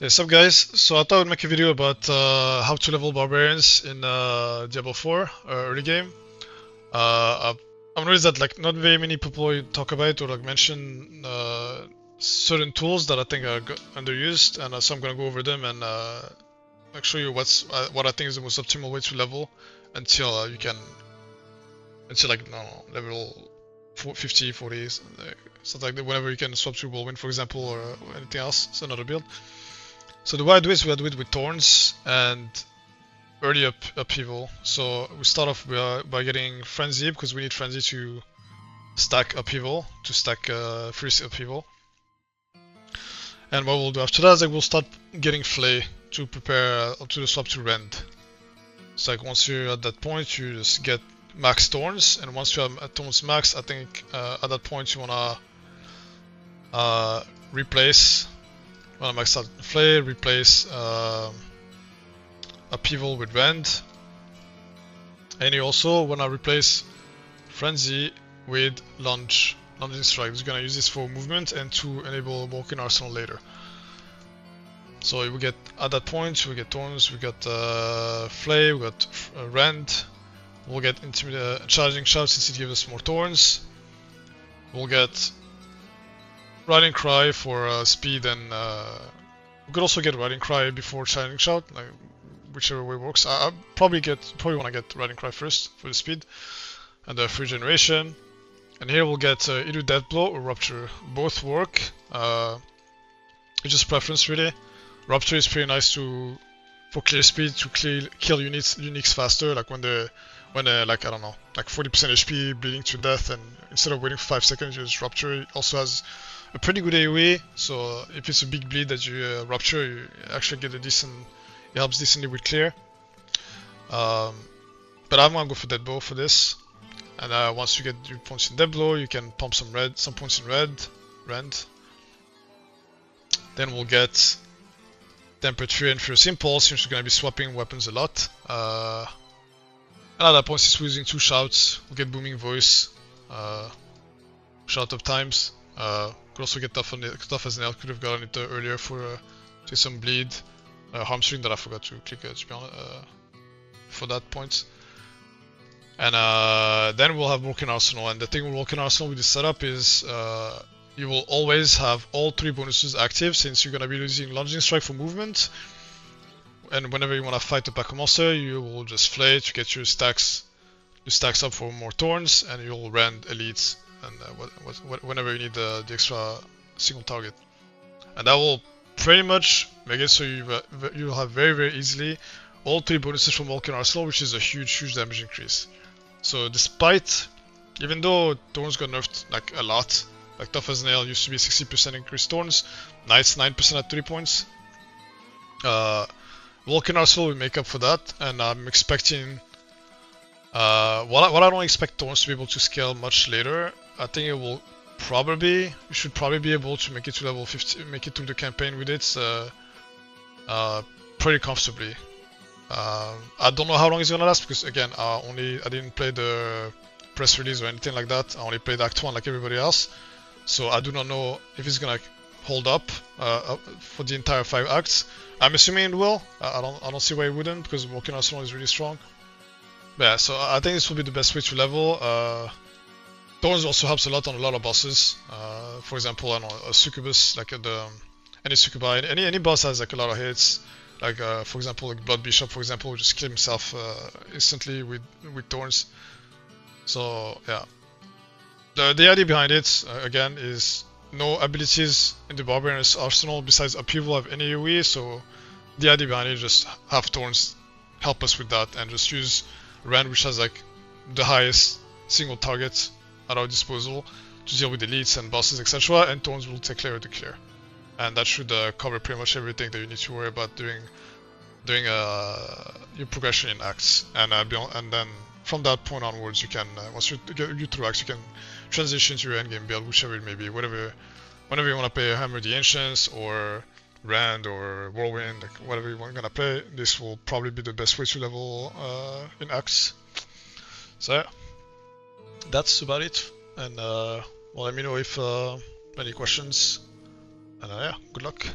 Hey, what's up guys? So I thought I'd make a video about how to level barbarians in Diablo 4 early game. I've noticed that like not very many people talk about or like mention certain tools that I think are underused, and so I'm gonna go over them and like show you what I think is the most optimal way to level until you can like no, level 50, 40, something like that. Whenever you can swap to whirlwind, for example, or anything else. It's another build. So the way I do is we do it with thorns and early upheaval. So we start off by getting frenzy because we need frenzy to stack upheaval, to stack freeze upheaval. And what we'll do after that is like we'll start getting flay to prepare to the swap to rend. So like once you're at that point, you just get max thorns, and once you have thorns max, I think at that point you wanna replace. When I max out flay, replace upheaval with rend, and you also wanna replace frenzy with lunging strike. We're gonna use this for movement and to enable walking arsenal later. So we get at that point we get thorns, we got flay, we got rend. We'll get charging shout since it gives us more thorns. We'll get riding cry for speed, and we could also get riding cry before charging shout, like whichever way works. I probably want to get riding cry first for the speed and the free generation. And here we'll get either death blow or rupture. Both work. It's just preference really. Rupture is pretty nice for clear speed to kill uniques faster, like when like I don't know, like 40% HP bleeding to death, and instead of waiting for 5 seconds you just rupture. It also has a pretty good AoE, so if it's a big bleed that you rupture, you actually get it helps decently with clear. But I'm gonna go for dead blow for this, and once you get your points in dead blow, you can pump some points in rend. Then we'll get temperature and fierce impulse, since we're gonna be swapping weapons a lot. And at that point, since we're using 2 shouts, we'll get booming voice, shout up times. Could also get tough as nail. Could have gotten it earlier for some bleed, hamstring that I forgot to click to be honest, for that point. And then we'll have Walking Arsenal. And the thing with Walking Arsenal with this setup is you will always have all 3 bonuses active, since you're gonna be using lunging strike for movement. And whenever you want to fight a pack of monster, you will just flay to get your stacks up for more thorns, and you'll rend elites and whenever you need the extra single target. And that will pretty much make it so you'll have very easily all 3 bonuses from Walking Arsenal, which is a huge damage increase. So even though thorns got nerfed like a lot, like tough as nail used to be 60% increased thorns, now it's 9% at 3 points. Walking Arsenal will make up for that, and I'm expecting. While I don't expect thorns to be able to scale much later, I think you should probably be able to make it to level 50, make it through the campaign with it pretty comfortably. I don't know how long it's gonna last, because again, I didn't play the press release or anything like that. I only played Act 1 like everybody else, so I do not know if it's gonna hold up for the entire 5 acts. I'm assuming it will. I don't see why it wouldn't, because Walking Arsenal is really strong. But yeah, so I think this will be the best way to level. Thorns also helps a lot on a lot of bosses. For example, I don't know, a succubus, like any succubi, any boss has like a lot of hits. Like for example, like Blood Bishop, for example, will just kill himself instantly with thorns. So yeah, the idea behind it again is no abilities in the Barbarian's arsenal besides upheaval have any AoE, so the idea behind it is just have thorns help us with that, and just use Rend, which has like the highest single target at our disposal to deal with elites and bosses, etc. And thorns will take clear to clear, and that should cover pretty much everything that you need to worry about doing your progression in acts. And then from that point onwards, you can once you get through acts, you can transition to your endgame build, whichever it may be. Whenever you want to play Hammer the Ancients or Rend or Whirlwind, like whatever you want to play, this will probably be the best way to level in acts. So yeah, that's about it. And well, let me know if any questions. And yeah, good luck.